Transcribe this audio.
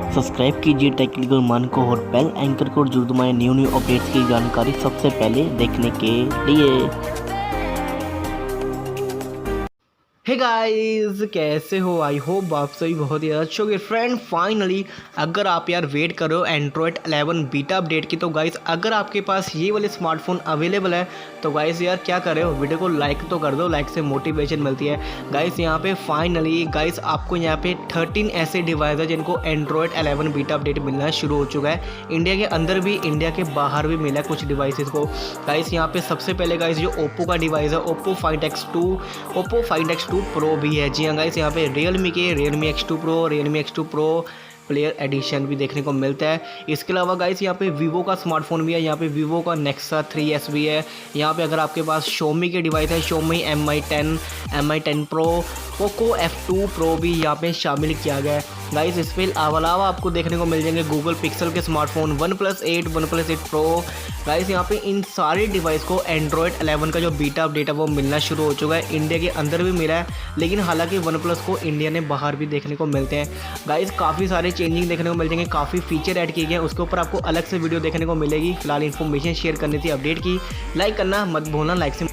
Subscribe कीजिए technical मान को और बेल एंकर को जरूर दबाएं न्यू अपडेट्स की जानकारी सबसे पहले देखने के लिए। हे गाइस, कैसे हो? आई होप आप सभी बहुत ही अच्छे होंगे। फ्रेंड फाइनली अगर आप यार वेट कर रहे हो एंड्रॉयड 11 बीटा अपडेट की, तो गाइस अगर आपके पास ये वाले स्मार्टफोन अवेलेबल है तो गाइस यार क्या कर रहे हो, वीडियो को लाइक तो कर दो। लाइक से मोटिवेशन मिलती है गाइस। यहाँ पे फाइनली गाइस आपको यहाँ पे 13 ऐसे डिवाइस है जिनको एंड्रॉयड 11 बीटा अपडेट मिलना शुरू हो चुका है। इंडिया के अंदर भी, इंडिया के बाहर भी मिला है कुछ डिवाइसेस को गाइस। यहाँ पे सबसे पहले गाइस जो ओप्पो का डिवाइस है Oppo Find X two Pro भी है। जी हाँ गाइस, यहाँ पे Realme X2 pro player addition भी देखने को मिलता है। इसके अलावा गाइस यहाँ पे वीवो का स्मार्टफोन भी है। यहाँ पे वीवो का नेक्सा 3S भी है। यहाँ पे अगर आपके पास Xiaomi के डिवाइस है, Xiaomi Mi10 pro, Poco F2 pro भी यहाँ पे शामिल किया गया है गाइस। इसके अलावा आपको देखने को मिल जाएंगे गूगल पिक्सल के smartphone one plus 8 pro guys. यहाँ पे इन सारे डिवाइस को एंड्रॉयड 11 का जो बीटा अपडेट है वो मिलना शुरू हो चुका है। इंडिया के अंदर भी मिला है, लेकिन हालांकि वन प्लस को इंडिया ने बाहर भी देखने को मिलते हैं गाइस। काफ़ी सारे चेंजिंग देखने को मिल जाएंगे, काफ़ी फीचर ऐड किए गए हैं, उसके ऊपर आपको अलग से वीडियो देखने को मिलेगी। फिलहाल इन्फॉर्मेशन शेयर करनी थी अपडेट की। लाइक करना मत भूलना, लाइक से